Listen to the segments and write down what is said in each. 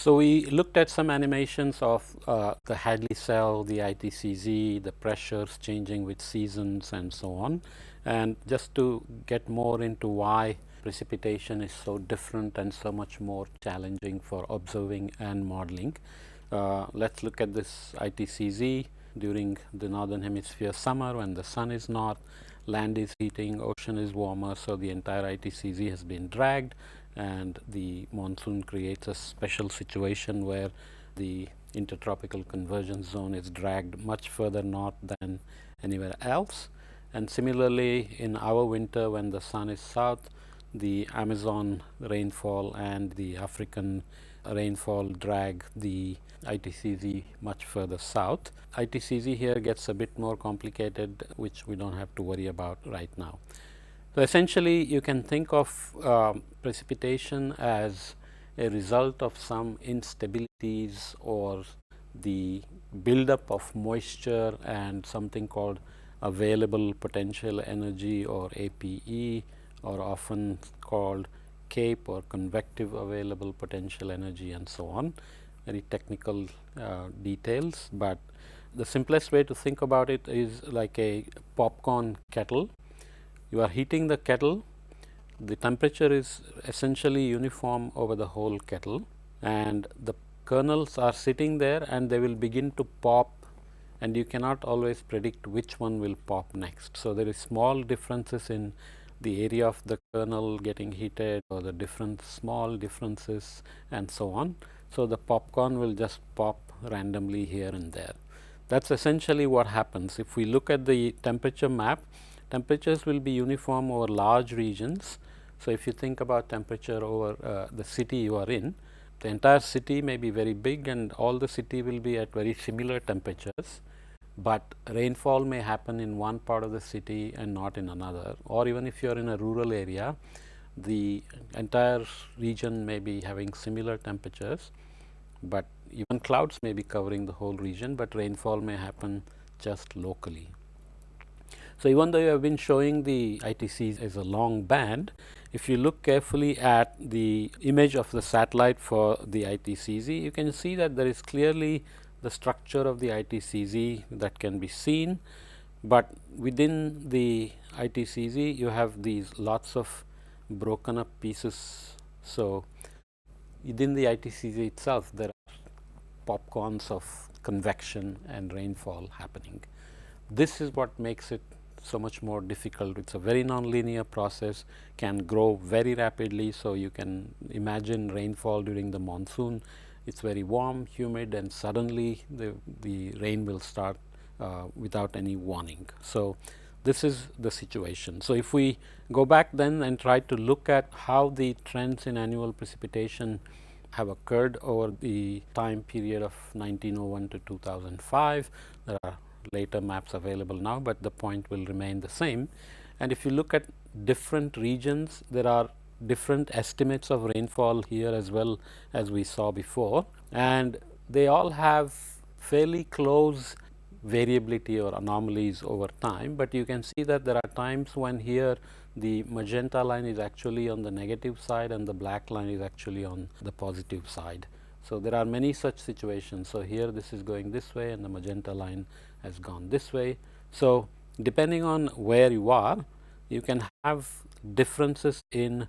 So we looked at some animations of the Hadley cell, the ITCZ, the pressures changing with seasons and so on. And just to get more into why precipitation is so different and so much more challenging for observing and modeling, let's look at this ITCZ during the northern hemisphere summer when the sun is north, land is heating, ocean is warmer, so the entire ITCZ has been dragged, and the monsoon creates a special situation where the intertropical convergence zone is dragged much further north than anywhere else. And similarly, in our winter when the sun is south, the Amazon rainfall and the African rainfall drag the ITCZ much further south. ITCZ here gets a bit more complicated, which we don't have to worry about right now. So essentially, you can think of precipitation as a result of some instabilities or the buildup of moisture and something called available potential energy, or APE, or often called CAPE, or convective available potential energy, and so on. Very technical details, but the simplest way to think about it is like a popcorn kettle. You are heating the kettle, the temperature is essentially uniform over the whole kettle, and the kernels are sitting there and they will begin to pop, and you cannot always predict which one will pop next. So there is small differences in the area of the kernel getting heated, or the different small differences and so on. So the popcorn will just pop randomly here and there. That's essentially what happens. If we look at the temperature map, temperatures will be uniform over large regions. So if you think about temperature over the city you are in, the entire city may be very big and all the city will be at very similar temperatures, but rainfall may happen in one part of the city and not in another. Or even if you are in a rural area, the entire region may be having similar temperatures, but even clouds may be covering the whole region, but rainfall may happen just locally. So even though you have been showing the ITC as a long band, if you look carefully at the image of the satellite for the ITCZ, you can see that there is clearly the structure of the ITCZ that can be seen, but within the ITCZ you have these lots of broken up pieces. So within the ITCZ itself there are popcorns of convection and rainfall happening. This is what makes it so much more difficult. It's a very non-linear process, can grow very rapidly. So you can imagine rainfall during the monsoon. It's very warm, humid, and suddenly the rain will start without any warning. So this is the situation. So if we go back then and try to look at how the trends in annual precipitation have occurred over the time period of 1901 to 2005, there are later maps available now, but the point will remain the same. And if you look at different regions, there are different estimates of rainfall here as well as we saw before, and they all have fairly close variability or anomalies over time. But you can see that there are times when here the magenta line is actually on the negative side and the black line is actually on the positive side. So there are many such situations. So here this is going this way and the magenta line has gone this way. So depending on where you are, you can have differences in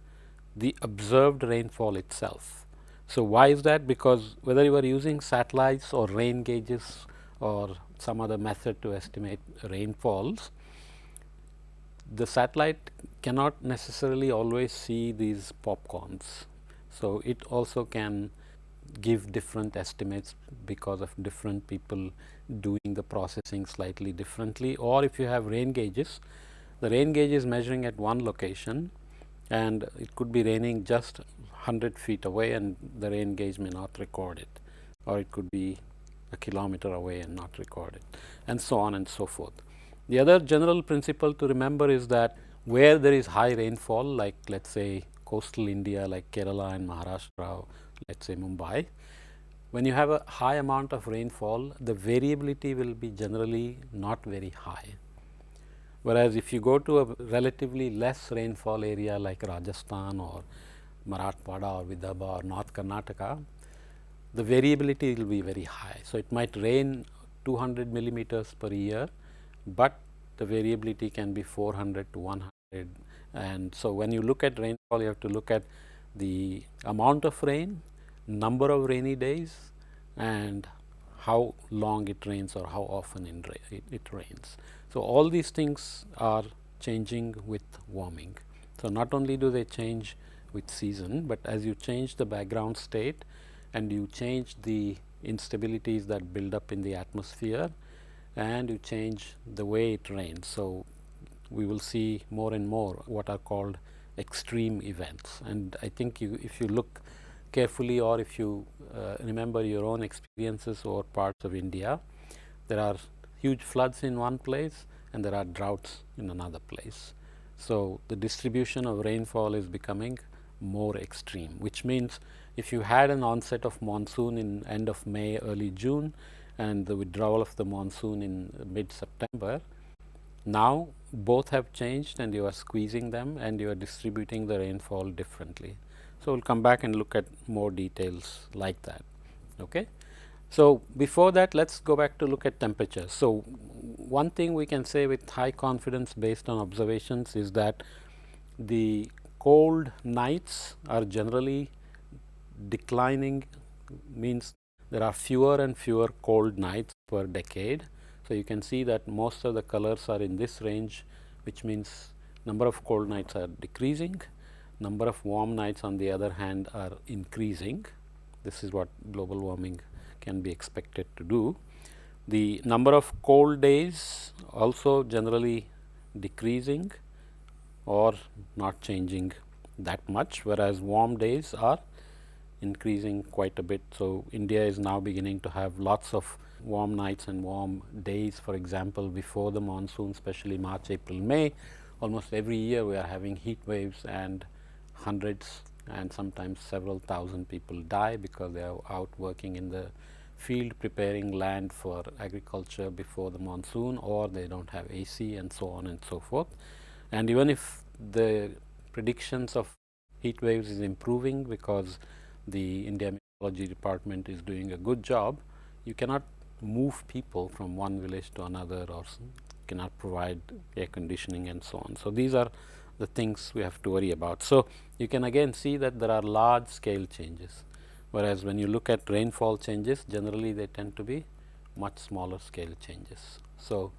the observed rainfall itself. So why is that? Because whether you are using satellites or rain gauges or some other method to estimate rainfalls, the satellite cannot necessarily always see these popcorns. So it also can give different estimates because of different people doing the processing slightly differently. Or if you have rain gauges, the rain gauge is measuring at one location and it could be raining just 100 feet away and the rain gauge may not record it, or it could be a kilometer away and not record it, and so on and so forth. The other general principle to remember is that where there is high rainfall, like let's say coastal India like Kerala and Maharashtra, let's say Mumbai, when you have a high amount of rainfall, the variability will be generally not very high. Whereas if you go to a relatively less rainfall area like Rajasthan or Marathwada or Vidarbha or North Karnataka, the variability will be very high. So, it might rain 200 millimeters per year, but the variability can be 400 to 100. And so, when you look at rainfall, you have to look at the amount of rain, number of rainy days, and how long it rains or how often it rains. So, all these things are changing with warming. So, not only do they change with season, but as you change the background state and you change the instabilities that build up in the atmosphere and you change the way it rains. So, we will see more and more what are called extreme events. And I think if you look carefully, or if you remember your own experiences over parts of India, there are huge floods in one place and there are droughts in another place. So, the distribution of rainfall is becoming more extreme, which means if you had an onset of monsoon in end of May, early June, and the withdrawal of the monsoon in mid-September, now both have changed and you are squeezing them and you are distributing the rainfall differently. So, we will come back and look at more details like that. Okay. So, before that, let us go back to look at temperature. So, one thing we can say with high confidence based on observations is that the cold nights are generally declining, means there are fewer and fewer cold nights per decade. So, you can see that most of the colors are in this range, which means number of cold nights are decreasing, number of warm nights on the other hand are increasing. This is what global warming can be expected to do. The number of cold days also generally decreasing or not changing that much, whereas warm days are increasing quite a bit. So, India is now beginning to have lots of warm nights and warm days. For example, before the monsoon, especially March, April, May, almost every year we are having heat waves, and hundreds and sometimes several thousand people die because they are out working in the field preparing land for agriculture before the monsoon, or they do not have AC and so on and so forth. And even if the predictions of heat waves is improving because the India Meteorology Department is doing a good job, you cannot move people from one village to another, or cannot provide air conditioning and so on. So, these are the things we have to worry about. So, you can again see that there are large scale changes, whereas when you look at rainfall changes, generally they tend to be much smaller scale changes. So,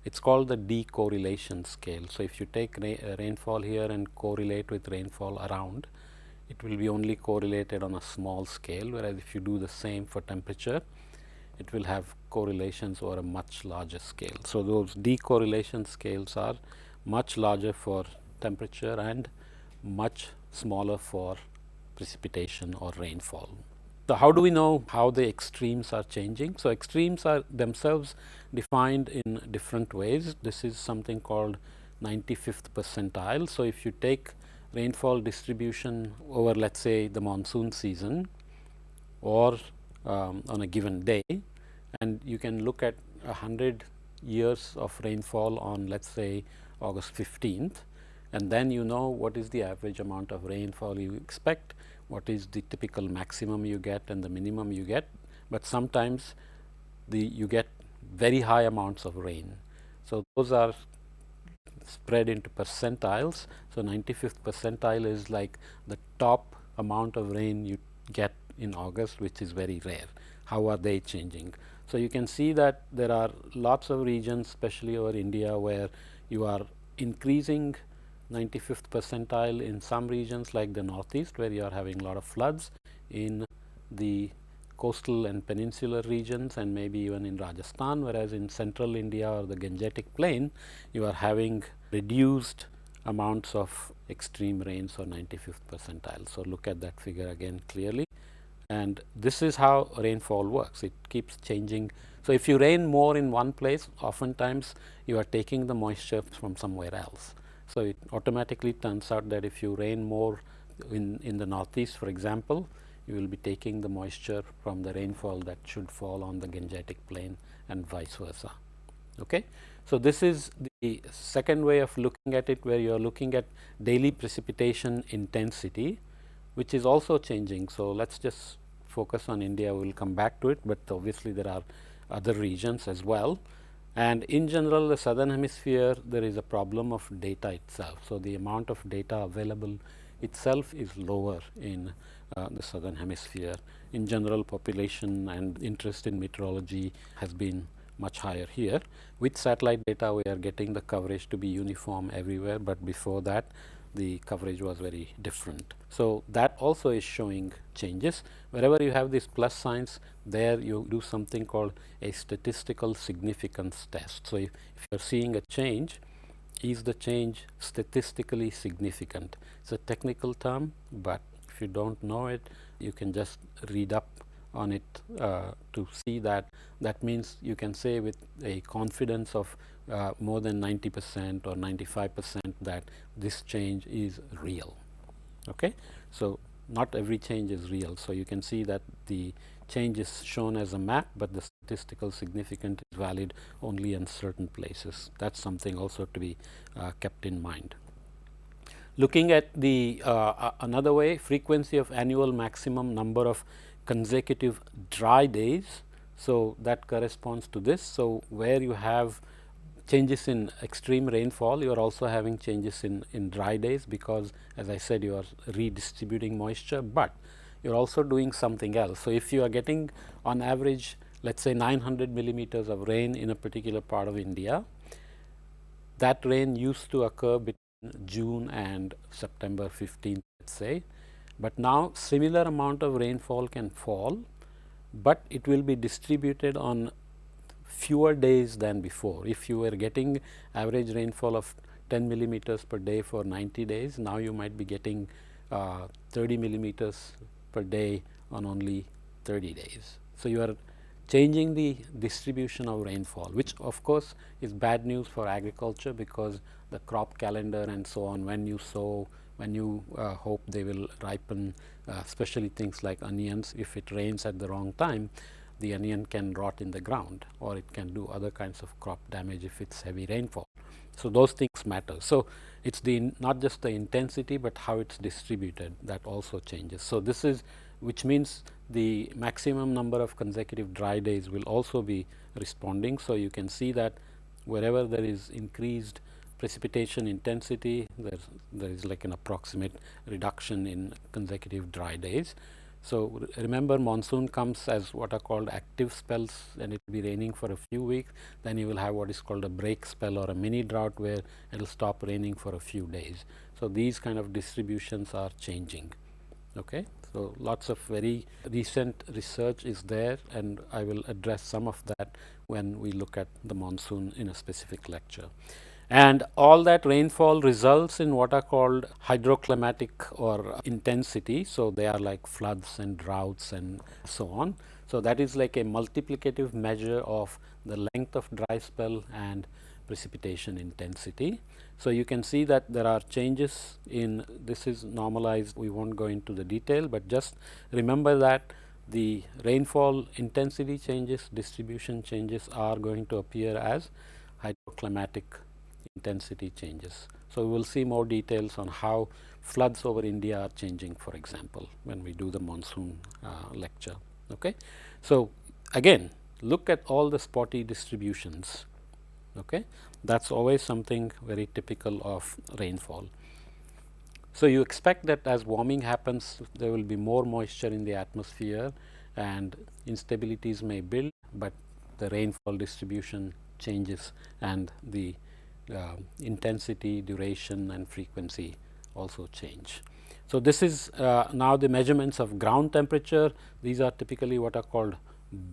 it is called the decorrelation scale. So, if you take rainfall here and correlate with rainfall around, it will be only correlated on a small scale, whereas if you do the same for temperature, it will have correlations over a much larger scale. So, those decorrelation scales are much larger for temperature and much smaller for precipitation or rainfall. So, how do we know how the extremes are changing? So, extremes are themselves defined in different ways. This is something called 95th percentile. So, if you take rainfall distribution over, let us say, the monsoon season or on a given day, and you can look at 100 years of rainfall on, let us say, August 15th, and then you know what is the average amount of rainfall you expect, what is the typical maximum you get and the minimum you get, but sometimes you get very high amounts of rain. So, those are spread into percentiles. So, 95th percentile is like the top amount of rain you get in August, which is very rare. How are they changing? So, you can see that there are lots of regions, especially over India, where you are increasing 95th percentile in some regions like the northeast, where you are having a lot of floods, in the coastal and peninsular regions, and maybe even in Rajasthan, whereas in central India or the Gangetic plain, you are having reduced amounts of extreme rains or 95th percentile. So, look at that figure again clearly, and this is how rainfall works. It keeps changing. So, if you rain more in one place, oftentimes you are taking the moisture from somewhere else. So, it automatically turns out that if you rain more in the northeast, for example, you will be taking the moisture from the rainfall that should fall on the Gangetic plain and vice versa. Okay. So, this is the second way of looking at it, where you are looking at daily precipitation intensity, which is also changing. So, let us just focus on India. We will come back to it, but obviously there are other regions as well. And in general, the southern hemisphere, there is a problem of data itself. So the amount of data available itself is lower in the southern hemisphere. In general, population and interest in meteorology has been much higher here. With satellite data, we are getting the coverage to be uniform everywhere, but before that, the coverage was very different. So that also is showing changes. Wherever you have these plus signs, there you do something called a statistical significance test. So if you're seeing a change, is the change statistically significant? It's a technical term, but if you don't know it, you can just read up on it to see that. That means you can say with a confidence of more than 90% or 95% that this change is real. Okay, so not every change is real. So you can see that the change is shown as a map, but the statistical significance is valid only in certain places. That's something also to be kept in mind. Looking at the another way, frequency of annual maximum number of consecutive dry days. So that corresponds to this. So where you have changes in extreme rainfall, you are also having changes in dry days, because as I said, you are redistributing moisture, but you are also doing something else. So if you are getting on average, let's say 900 millimeters of rain in a particular part of India, that rain used to occur between June and September 15th, let's say, but now similar amount of rainfall can fall, but it will be distributed on fewer days than before. If you were getting average rainfall of 10 millimeters per day for 90 days, now you might be getting 30 millimeters per day on only 30 days. So you are changing the distribution of rainfall, which of course is bad news for agriculture, because the crop calendar and so on, when you sow, when you hope they will ripen, especially things like onions, if it rains at the wrong time, the onion can rot in the ground, or it can do other kinds of crop damage if it's heavy rainfall. So those things matter. So it's the not just the intensity, but how it's distributed, that also changes. So this is, which means the maximum number of consecutive dry days will also be responding. So you can see that wherever there is increased precipitation intensity, there is like an approximate reduction in consecutive dry days. So remember, monsoon comes as what are called active spells, and it will be raining for a few weeks. Then you will have what is called a break spell or a mini drought, where it will stop raining for a few days. So these kind of distributions are changing. Okay, so lots of very recent research is there, and I will address some of that when we look at the monsoon in a specific lecture. And all that rainfall results in what are called hydroclimatic or intensity. So they are like floods and droughts and so on. So that is like a multiplicative measure of the length of dry spell and precipitation intensity. So you can see that there are changes in, this is normalized, we won't go into the detail, but just remember that the rainfall intensity changes, distribution changes are going to appear as hydroclimatic intensity changes. So we will see more details on how floods over India are changing, for example, when we do the monsoon lecture. Okay, so again, look at all the spotty distributions. Okay, that's always something very typical of rainfall. So you expect that as warming happens, there will be more moisture in the atmosphere and instabilities may build, but the rainfall distribution changes, and the intensity, duration and frequency also change. So this is now the measurements of ground temperature. These are typically what are called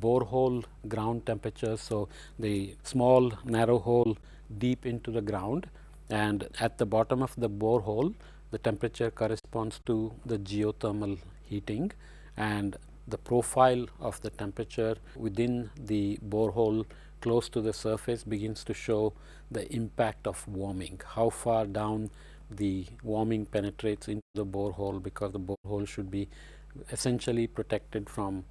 borehole ground temperatures. So the small narrow hole deep into the ground, and at the bottom of the borehole the temperature corresponds to the geothermal heating, and the profile of the temperature within the borehole close to the surface begins to show the impact of warming, how far down the warming penetrates into the borehole, because the borehole should be essentially protected from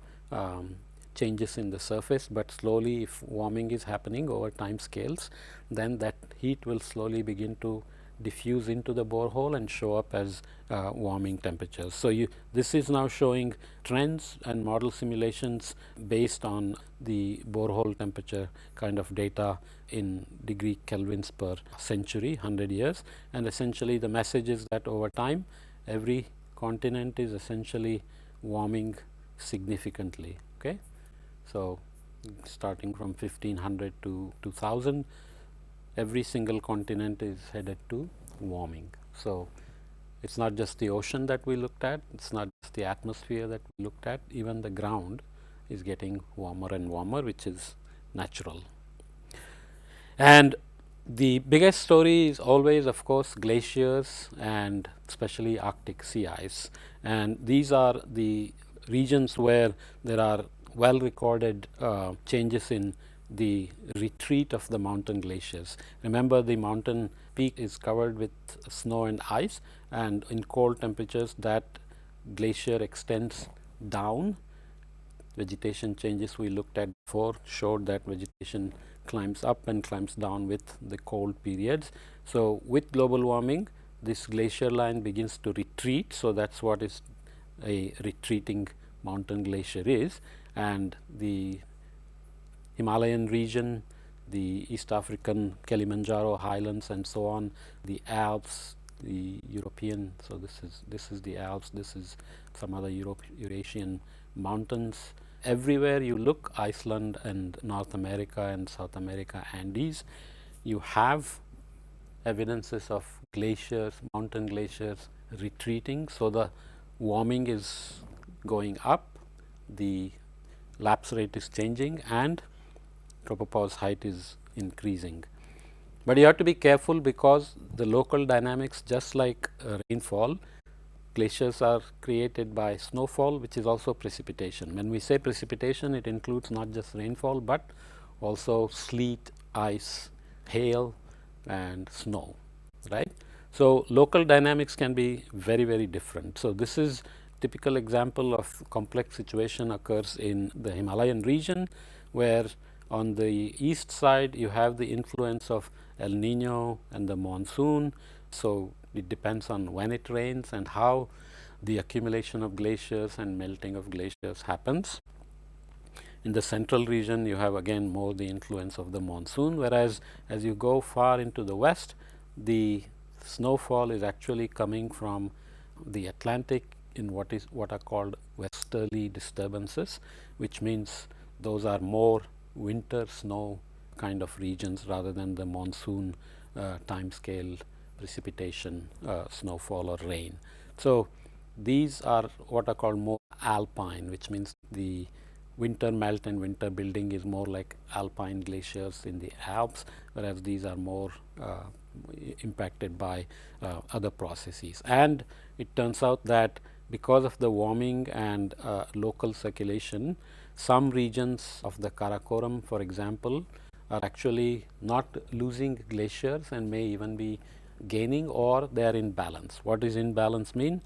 changes in the surface, but slowly, if warming is happening over time scales, then that heat will slowly begin to diffuse into the borehole and show up as warming temperatures. So this is now showing trends and model simulations based on the borehole temperature kind of data in degree kelvins per century, 100 years. And essentially the message is that over time every continent is essentially warming significantly. Okay, so starting from 1500 to 2000, every single continent is headed to warming. So it's not just the ocean that we looked at, it's not just the atmosphere that we looked at, even the ground is getting warmer and warmer, which is natural. And the biggest story is always, of course, glaciers and especially Arctic sea ice. And these are the regions where there are well recorded changes in the retreat of the mountain glaciers. Remember, the mountain peak is covered with snow and ice, and in cold temperatures that glacier extends down. Vegetation changes we looked at before showed that vegetation climbs up and climbs down with the cold periods. So with global warming, this glacier line begins to retreat. So that's what is a retreating mountain glacier is. And the Himalayan region, the East African Kilimanjaro highlands and so on, the Alps, the European, so this is the Alps, this is some other Eurasian mountains. Everywhere you look, Iceland and North America and South America, Andes, you have evidences of glaciers, mountain glaciers retreating. So the warming is going up, the lapse rate is changing, and tropopause height is increasing. But you have to be careful because the local dynamics, just like rainfall, glaciers are created by snowfall, which is also precipitation. When we say precipitation, it includes not just rainfall but also sleet, ice, hail and snow, right? So local dynamics can be very, very different. So this is typical example of complex situation occurs in the Himalayan region, where on the east side you have the influence of El Nino and the monsoon. So it depends on when it rains and how the accumulation of glaciers and melting of glaciers happens. In the central region you have again more the influence of the monsoon, whereas as you go far into the west, the snowfall is actually coming from the Atlantic in what are called westerly disturbances, which means those are more winter snow kind of regions rather than the monsoon time scale precipitation, snowfall or rain. So these are what are called more alpine, which means the winter melt and winter building is more like alpine glaciers in the Alps, whereas these are more impacted by other processes. And it turns out that because of the warming and local circulation, some regions of the Karakoram, for example, are actually not losing glaciers and may even be gaining, or they are in balance. What does in balance mean?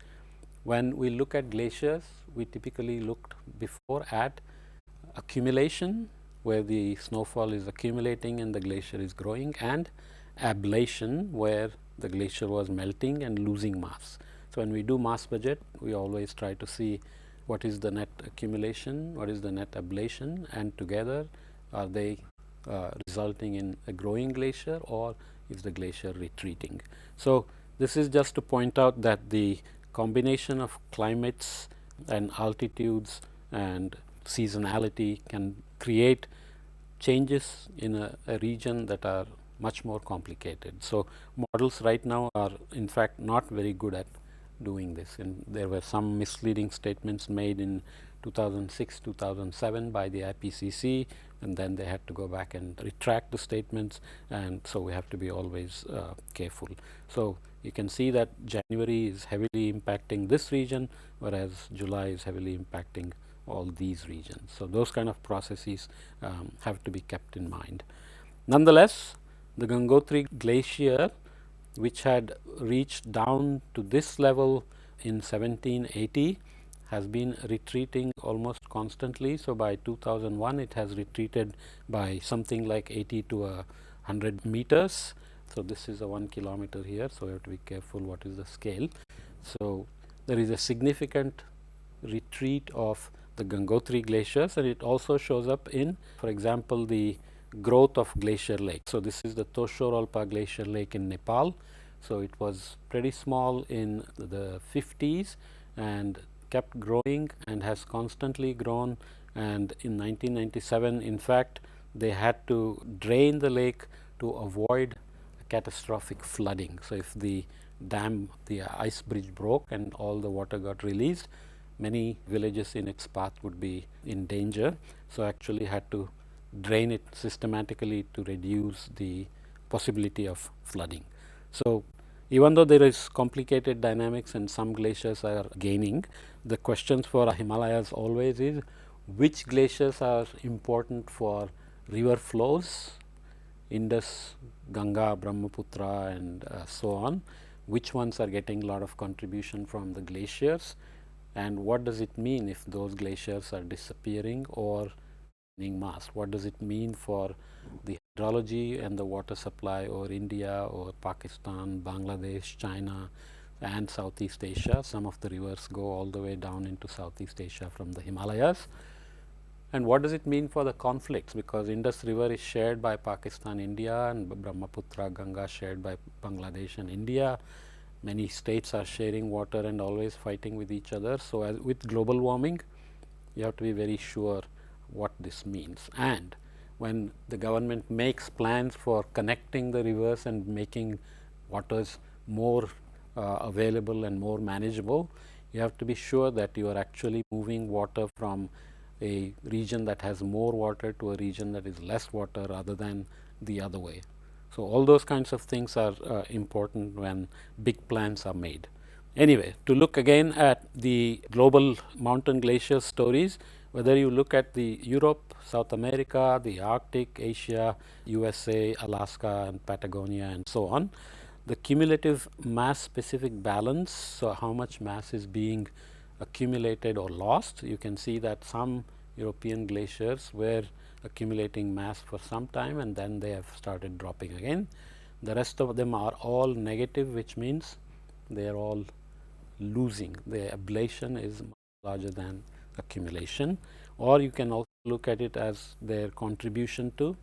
When we look at glaciers, we typically looked before at accumulation, where the snowfall is accumulating and the glacier is growing, and ablation, where the glacier was melting and losing mass. So when we do mass budget, we always try to see what is the net accumulation, what is the net ablation, and together are they resulting in a growing glacier or is the glacier retreating. So this is just to point out that the combination of climates and altitudes and seasonality can create changes in a region that are much more complicated. So models right now are in fact not very good at doing this, and there were some misleading statements made in 2006, 2007 by the IPCC, and then they had to go back and retract the statements, and so we have to be always careful. So you can see that January is heavily impacting this region, whereas July is heavily impacting all these regions. So those kind of processes have to be kept in mind. Nonetheless, the Gangotri Glacier, which had reached down to this level in 1780, has been retreating almost constantly. So by 2001 it has retreated by something like 80 to 100 meters, So this is a 1 kilometer here, so we have to be careful what is the scale. So there is a significant retreat of the Gangotri glaciers, and it also shows up in, for example, the growth of glacier lake. So this is the Tosho glacier lake in Nepal. So it was pretty small in the 50s and kept growing and has constantly grown, and in 1997 in fact they had to drain the lake to avoid catastrophic flooding. So if the dam, the ice bridge broke and all the water got released, many villages in its path would be in danger. So actually had to drain it systematically to reduce the possibility of flooding. So even though there is complicated dynamics and some glaciers are gaining, the questions for Himalayas always is which glaciers are important for river flows, Indus, Ganga, Brahmaputra, and so on. Which ones are getting a lot of contribution from the glaciers, and what does it mean if those glaciers are disappearing or gaining mass? What does it mean for the hydrology and the water supply over India or Pakistan, Bangladesh, China, and Southeast Asia? Some of the rivers go all the way down into Southeast Asia from the Himalayas. And what does it mean for the conflicts? Because Indus River is shared by Pakistan, India, and Brahmaputra, Ganga shared by Bangladesh and India. Many states are sharing water and always fighting with each other. So as with global warming, you have to be very sure what this means. And when the government makes plans for connecting the rivers and making waters more available and more manageable, you have to be sure that you are actually moving water from a region that has more water to a region that is less water rather than the other way. So all those kinds of things are important when big plans are made. Anyway, to look again at the global mountain glacier stories, whether you look at the Europe, South America, the Arctic, Asia, USA, Alaska, and Patagonia, and so on, the cumulative mass specific balance, so how much mass is being accumulated or lost, you can see that some European glaciers were accumulating mass for some time and then they have started dropping again. The rest of them are all negative, which means they are all losing. The ablation is much larger than accumulation. Or you can also look at it as their contribution to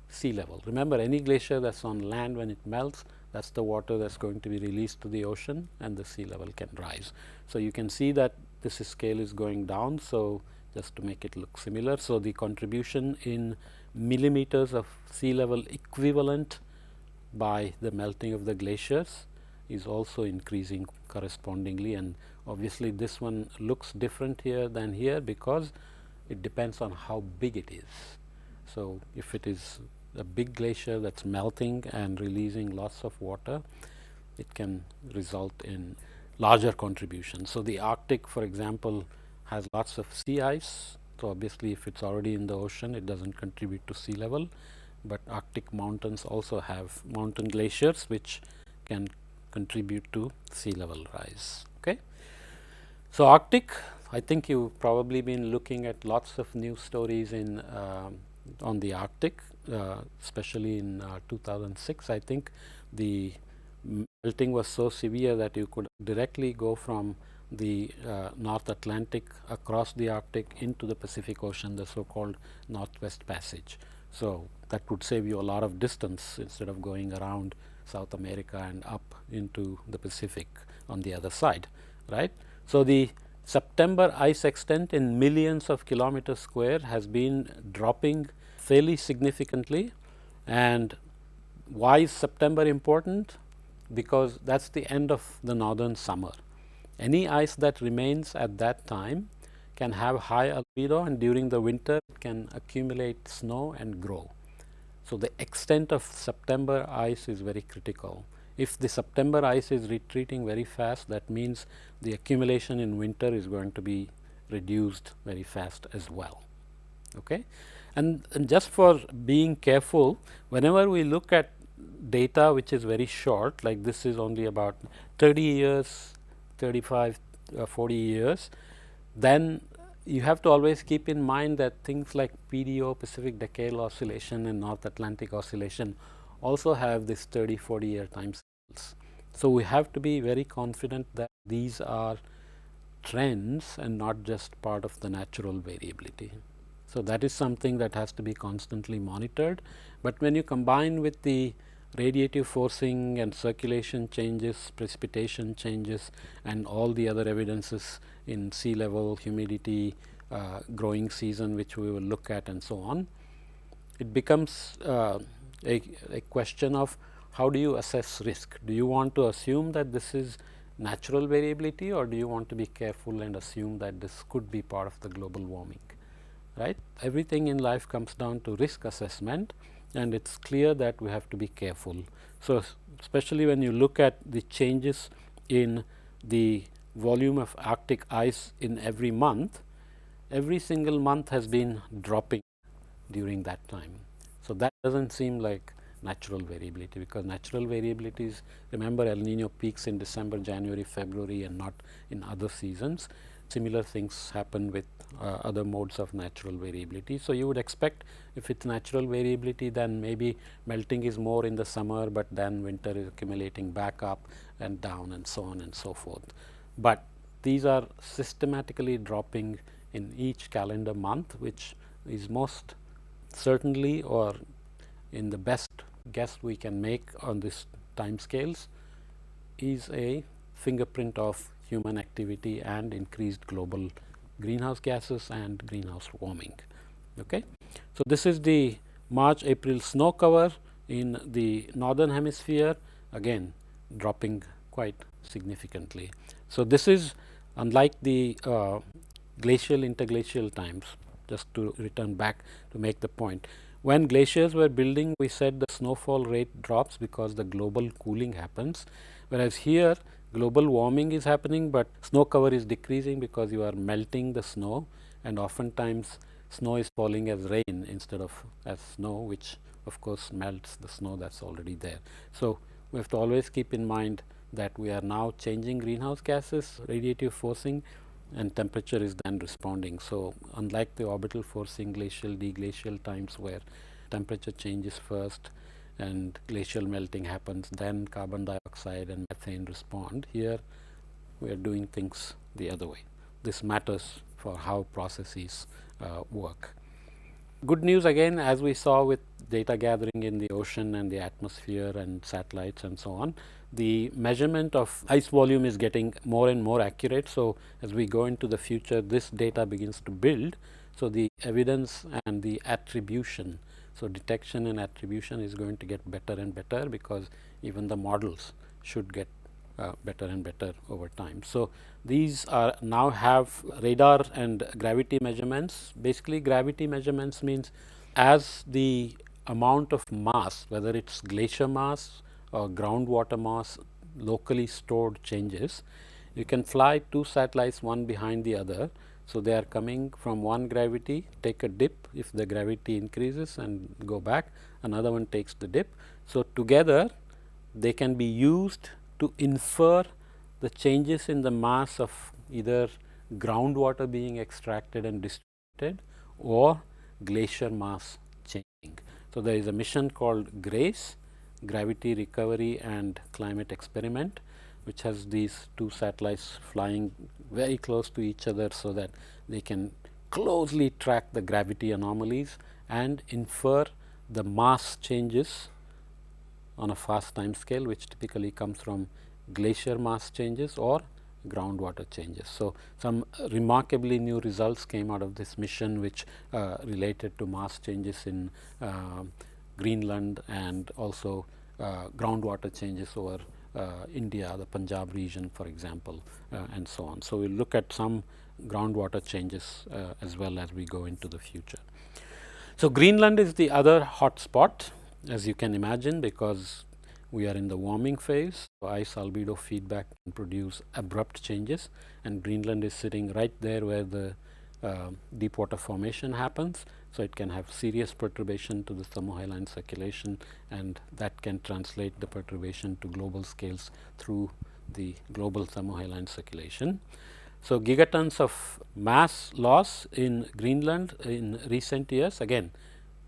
sea level. Remember, any glacier that's on land, when it melts, that's the water that's going to be released to the ocean and the sea level can rise. So you can see that this scale is going down. So just to make it look similar, so the contribution in millimeters of sea level equivalent by the melting of the glaciers is also increasing correspondingly, and obviously this one looks different here than here because it depends on how big it is. So if it is a big glacier that's melting and releasing lots of water, it can result in larger contributions. So the Arctic, for example, has lots of sea ice. So obviously if it's already in the ocean, it doesn't contribute to sea level, but Arctic mountains also have mountain glaciers which can contribute to sea level rise. Okay. So Arctic, I think you've probably been looking at lots of news stories in on the Arctic, especially in 2006. I think the melting was so severe that you could directly go from the North Atlantic across the Arctic into the Pacific Ocean, the so-called Northwest Passage. So that would save you a lot of distance instead of going around South America and up into the Pacific on the other side, right? So the September ice extent in millions of kilometers square has been dropping fairly significantly. And why is September important? Because that's the end of the northern summer. Any ice that remains at that time can have high albedo, and during the winter it can accumulate snow and grow. So the extent of September ice is very critical. If the September ice is retreating very fast, that means the accumulation in winter is going to be reduced very fast as well. Okay? And just for being careful, whenever we look at data which is very short, like this is only about 30 years, 35, 40 years, then you have to always keep in mind that things like PDO, Pacific Decadal Oscillation, and North Atlantic Oscillation also have this 30-40 year time scales. So we have to be very confident that these are trends and not just part of the natural variability. So that is something that has to be constantly monitored. But when you combine with the radiative forcing and circulation changes, precipitation changes, and all the other evidences in sea level, humidity, growing season, which we will look at, and so on, it becomes a question of how do you assess risk. Do you want to assume that this is natural variability, or do you want to be careful and assume that this could be part of the global warming? Right? Everything in life comes down to risk assessment, and it's clear that we have to be careful. So especially when you look at the changes in the volume of Arctic ice in every month, every single month has been dropping during that time. So that doesn't seem like natural variability, because natural variabilities, remember, El Nino peaks in December, January, February, and not in other seasons. Similar things happen with other modes of natural variability. So you would expect, if it's natural variability, then maybe melting is more in the summer, but then winter is accumulating back up and down, and so on and so forth. But these are systematically dropping in each calendar month, which is most certainly, or in the best guess we can make on this time scales, is a fingerprint of human activity and increased global greenhouse gases and greenhouse warming. Okay. So this is the March-April snow cover in the northern hemisphere, again dropping quite significantly. So this is unlike the glacial interglacial times. Just to return back to make the point, when glaciers were building, we said the snowfall rate drops because the global cooling happens, whereas here global warming is happening, but snow cover is decreasing because you are melting the snow, and oftentimes snow is falling as rain instead of as snow, which of course melts the snow that's already there. So we have to always keep in mind that we are now changing greenhouse gases, radiative forcing, and temperature is then responding. So unlike the orbital forcing, glacial, deglacial times where temperature changes first and glacial melting happens, then carbon dioxide and methane respond, here we are doing things the other way. This matters for how processes work. Good news again, as we saw with data gathering in the ocean and the atmosphere and satellites and so on, the measurement of ice volume is getting more and more accurate. So as we go into the future, this data begins to build. So the evidence and the attribution, so detection and attribution, is going to get better and better, because even the models should get better and better over time. So these are now have radar and gravity measurements. Basically, gravity measurements means as the amount of mass, whether it's glacier mass or groundwater mass, locally stored changes, you can fly two satellites one behind the other. So they are coming from one gravity, take a dip if the gravity increases and go back, another one takes the dip. So together they can be used to infer the changes in the mass of either groundwater being extracted and distributed or glacier mass changing. So there is a mission called GRACE, Gravity Recovery and Climate Experiment, which has these two satellites flying very close to each other so that they can closely track the gravity anomalies and infer the mass changes on a fast time scale, which typically comes from glacier mass changes or groundwater changes. So some remarkably new results came out of this mission, which related to mass changes in Greenland and also groundwater changes over India, the Punjab region, for example, and so on. So we'll look at some groundwater changes as well as we go into the future. So Greenland is the other hot spot, as you can imagine, because we are in the warming phase. So ice albedo feedback can produce abrupt changes, and Greenland is sitting right there where the deep water formation happens. So it can have serious perturbation to the thermohaline circulation, and that can translate the perturbation to global scales through the global thermohaline circulation. So gigatons of mass loss in Greenland in recent years. Again,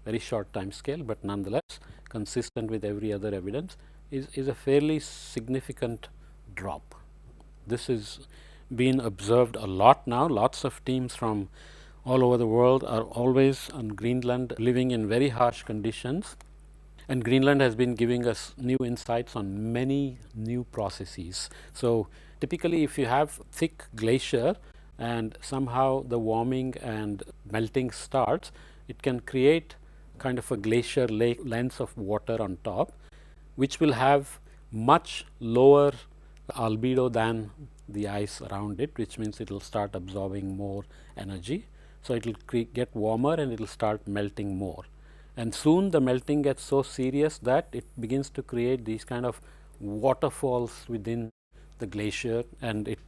very short time scale, but nonetheless consistent with every other evidence, is a fairly significant drop. This is been observed a lot now. Lots of teams from all over the world are always on Greenland, living in very harsh conditions. And Greenland has been giving us new insights on many new processes. So typically, if you have thick glacier and somehow the warming and melting starts, it can create kind of a glacier lake lens of water on top, which will have much lower albedo than the ice around it, which means it will start absorbing more energy. So it will get warmer and it will start melting more. And soon the melting gets so serious that it begins to create these kind of waterfalls within the glacier, and it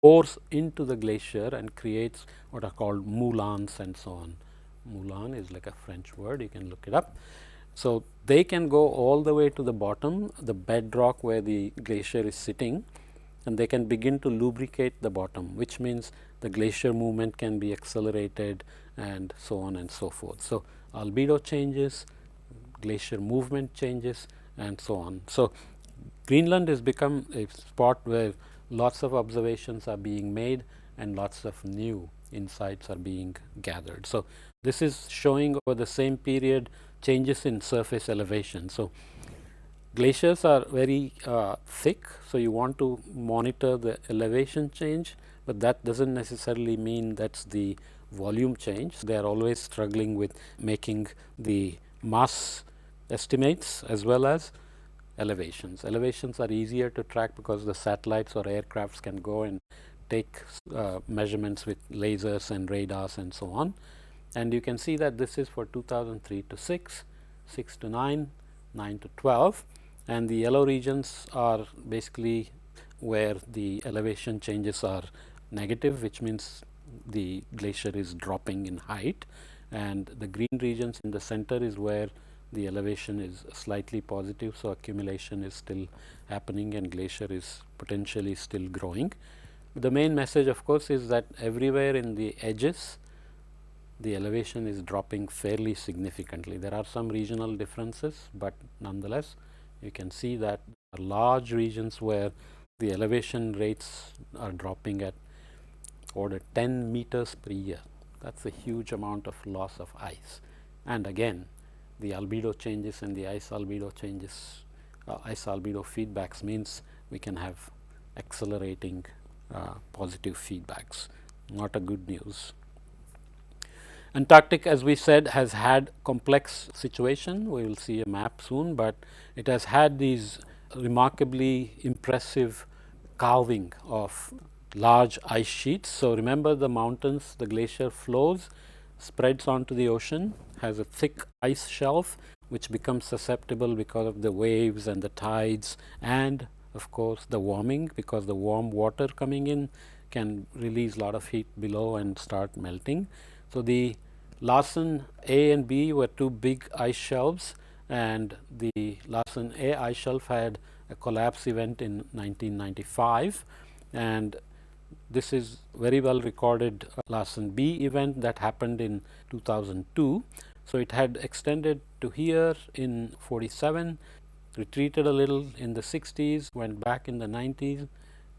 pours into the glacier and creates what are called moulins and so on. Moulin is like a French word, you can look it up. So they can go all the way to the bottom, the bedrock where the glacier is sitting, and they can begin to lubricate the bottom, which means the glacier movement can be accelerated and so on and so forth. So albedo changes, glacier movement changes, and so on. So Greenland has become a spot where lots of observations are being made and lots of new insights are being gathered. So this is showing over the same period changes in surface elevation. So glaciers are very thick, so you want to monitor the elevation change, but that doesn't necessarily mean that's the volume change. They are always struggling with making the mass estimates as well as elevations. Elevations are easier to track because the satellites or aircrafts can go and take measurements with lasers and radars and so on. And you can see that this is for 2003 to 6, 6 to 9, 9 to 12, and the yellow regions are basically where the elevation changes are negative, which means the glacier is dropping in height, and the green regions in the center is where the elevation is slightly positive, so accumulation is still happening and glacier is potentially still growing. The main message, of course, is that everywhere in the edges the elevation is dropping fairly significantly. There are some regional differences, but nonetheless you can see that there are large regions where the elevation rates are dropping at order 10 meters per year. That's a huge amount of loss of ice. And again, the albedo changes and the ice albedo changes, ice albedo feedbacks means we can have accelerating positive feedbacks. Not a good news. Antarctic, as we said, has had complex situation. We will see a map soon, but it has had these remarkably impressive carving of large ice sheets. So remember the mountains, the glacier flows, spreads onto the ocean, has a thick ice shelf which becomes susceptible because of the waves and the tides, and of course the warming, because the warm water coming in can release a lot of heat below and start melting. So the Larsen A and B were two big ice shelves, and the Larsen A ice shelf had a collapse event in 1995, and this is very well recorded Larsen B event that happened in 2002. So it had extended to here in 47, retreated a little in the 60s, went back in the 90s,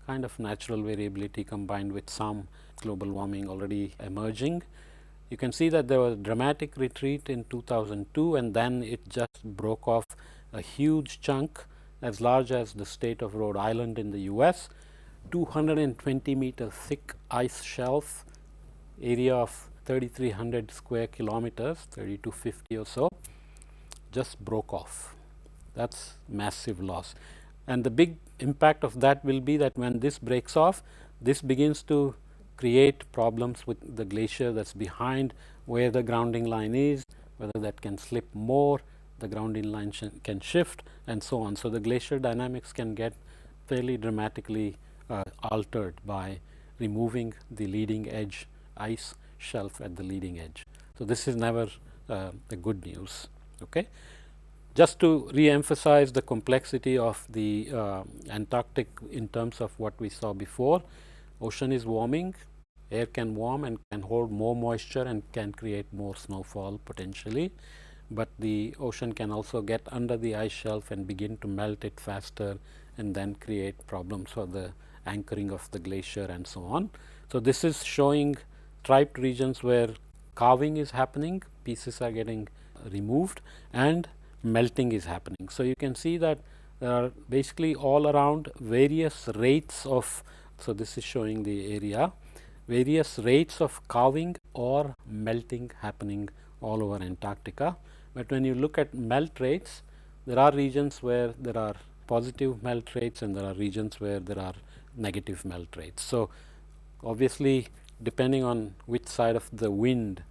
kind of natural variability combined with some global warming already emerging. You can see that there was a dramatic retreat in 2002, and then it just broke off a huge chunk as large as the state of Rhode Island in the US, 220-meter thick ice shelf, area of 3,300 square kilometers, 3,250 or so, just broke off. That's massive loss. And the big impact of that will be that when this breaks off, this begins to create problems with the glacier that's behind where the grounding line is, whether that can slip more, the grounding line can shift, and so on. So the glacier dynamics can get fairly dramatically altered by removing the leading edge ice shelf at the leading edge. So this is never the good news. Okay. Just to re-emphasize the complexity of the Antarctic in terms of what we saw before, ocean is warming, air can warm and can hold more moisture and can create more snowfall potentially. but the ocean can also get under the ice shelf and begin to melt it faster and then create problems for the anchoring of the glacier and so on. So, this is showing striped regions where carving is happening, pieces are getting removed and melting is happening. So, you can see that there are basically all around various rates of, so this is showing the area, various rates of carving or melting happening all over Antarctica. But when you look at melt rates, there are regions where there are positive melt rates and there are regions where there are negative melt rates. So, obviously, depending on which side of the wind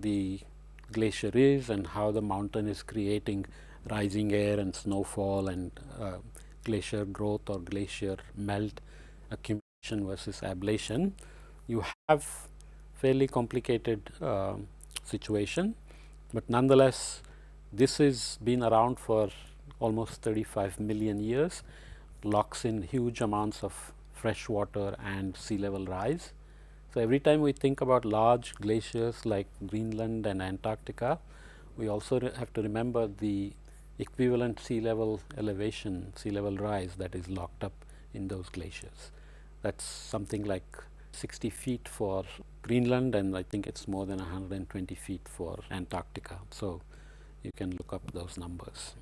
the glacier is and how the mountain is creating rising air and snowfall and glacier growth or glacier melt accumulation versus ablation, you have fairly complicated situation, but nonetheless this has been around for almost 35 million years, locks in huge amounts of fresh water and sea level rise. So, every time we think about large glaciers like Greenland and Antarctica, we also have to remember the equivalent sea level elevation, sea level rise that is locked up in those glaciers. That's something like 60 feet for Greenland, and I think it's more than 120 feet for Antarctica. So, you can look up those numbers.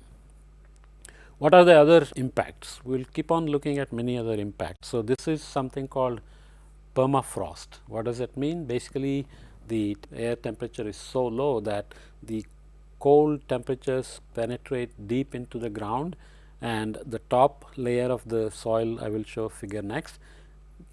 What are the other impacts? We will keep on looking at many other impacts. So, this is something called permafrost. What does it mean? Basically, the air temperature is so low that the cold temperatures penetrate deep into the ground, and the top layer of the soil, I will show figure next,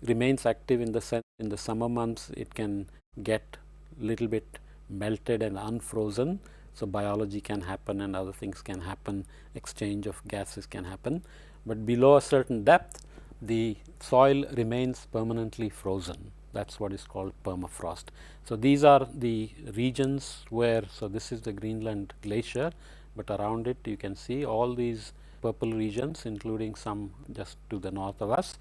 remains active in the sense in the summer months it can get little bit melted and unfrozen. So, biology can happen and other things can happen, exchange of gases can happen, but below a certain depth the soil remains permanently frozen. That is what is called permafrost. So, these are the regions where, so this is the Greenland glacier, but around it you can see all these purple regions, including some just to the north of us.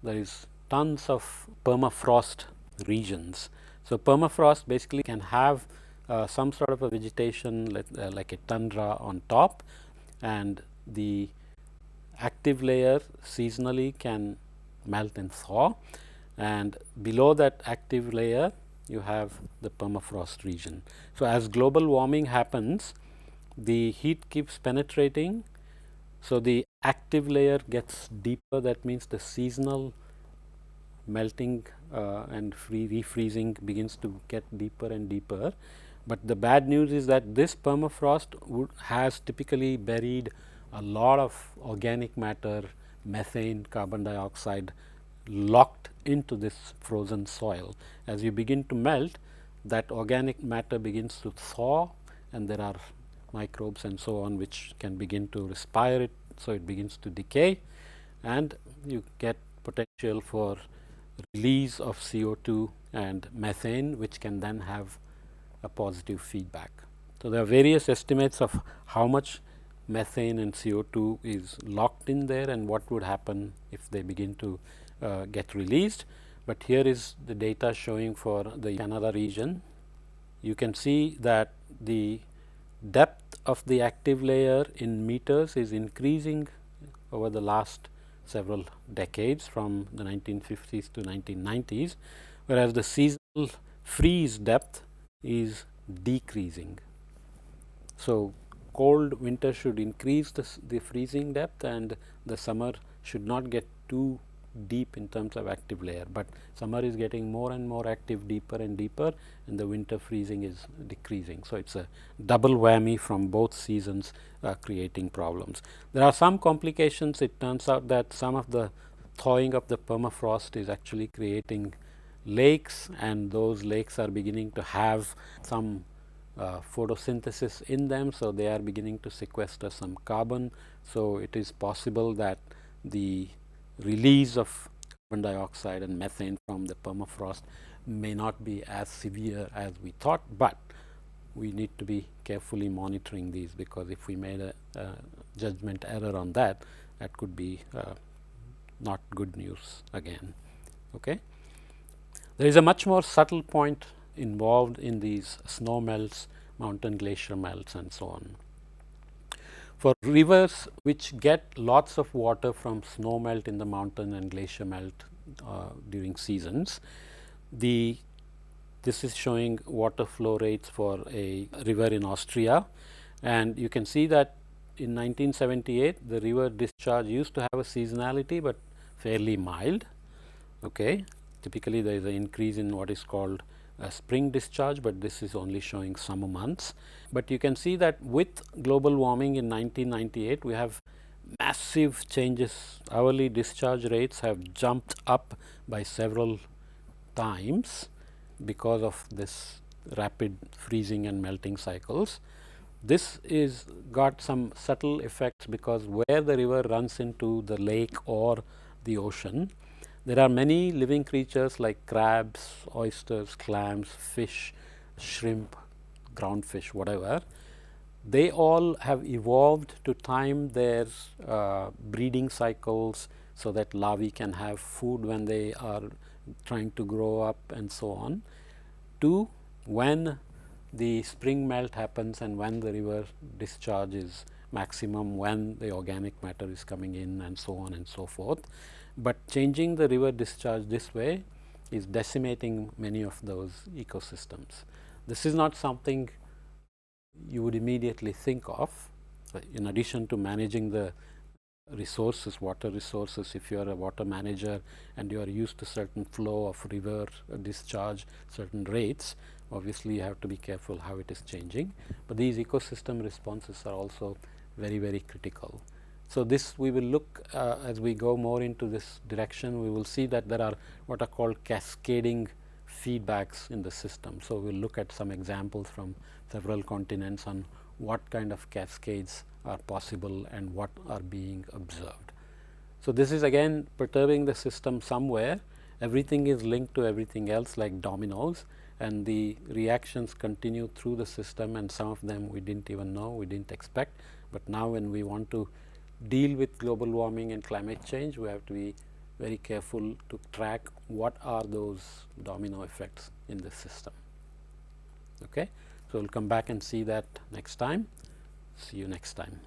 There is tons of permafrost regions. So, permafrost basically can have some sort of a vegetation like a tundra on top, and the active layer seasonally can melt and thaw, and below that active layer you have the permafrost region. So, as global warming happens, the heat keeps penetrating. So, the active layer gets deeper, that means the seasonal melting and refreezing begins to get deeper and deeper. But the bad news is that this permafrost has typically buried a lot of organic matter, methane, carbon dioxide locked into this frozen soil. As you begin to melt, that organic matter begins to thaw, and there are microbes and so on which can begin to respire it. So, it begins to decay, and you get potential for release of CO2 and methane, which can then have a positive feedback. So, there are various estimates of how much methane and CO2 is locked in there and what would happen if they begin to get released. But here is the data showing for the Canada region. You can see that the depth of the active layer in meters is increasing over the last several decades from the 1950s to 1990s, whereas the seasonal freeze depth is decreasing. So, cold winter should increase the freezing depth, and the summer should not get too deep in terms of active layer, but summer is getting more and more active, deeper and deeper, and the winter freezing is decreasing. So, it is a double whammy from both seasons creating problems. There are some complications. It turns out that some of the thawing of the permafrost is actually creating lakes, and those lakes are beginning to have some photosynthesis in them. So, they are beginning to sequester some carbon. So, it is possible that the release of carbon dioxide and methane from the permafrost may not be as severe as we thought, but we need to be carefully monitoring these, because if we made a judgment error on that, that could be not good news again. Okay. There is a much more subtle point involved in these snow melts mountain glacier melts and so on. For rivers which get lots of water from snow melt in the mountain and glacier melt during seasons, this is showing water flow rates for a river in Austria, and you can see that in 1978 the river discharge used to have a seasonality but fairly mild. Okay. Typically there is an increase in what is called a spring discharge, but this is only showing summer months. But you can see that with global warming in 1998 we have massive changes. Hourly discharge rates have jumped up by several times because of this rapid freezing and melting cycles. This is got some subtle effects because where the river runs into the lake or the ocean, there are many living creatures like crabs, oysters, clams, fish, shrimp, groundfish, whatever. They all have evolved to time their breeding cycles so that larvae can have food when they are trying to grow up and so on, to when the spring melt happens and when the river discharge is maximum, when the organic matter is coming in and so on and so forth. But changing the river discharge this way is decimating many of those ecosystems. This is not something you would immediately think of. In addition to managing the resources, water resources, if you are a water manager and you are used to certain flow of river discharge, certain rates, obviously you have to be careful how it is changing. But these ecosystem responses are also very, very critical. So this we will look as we go more into this direction, we will see that there are what are called cascading feedbacks in the system. So we'll look at some examples from several continents on what kind of cascades are possible and what are being observed. So this is again perturbing the system somewhere. Everything is linked to everything else like dominoes, and the reactions continue through the system, and some of them we didn't even know, we didn't expect. But now when we want to deal with global warming and climate change, we have to be very careful to track what are those domino effects in the system. Okay. So we'll come back and see that next time. See you next time.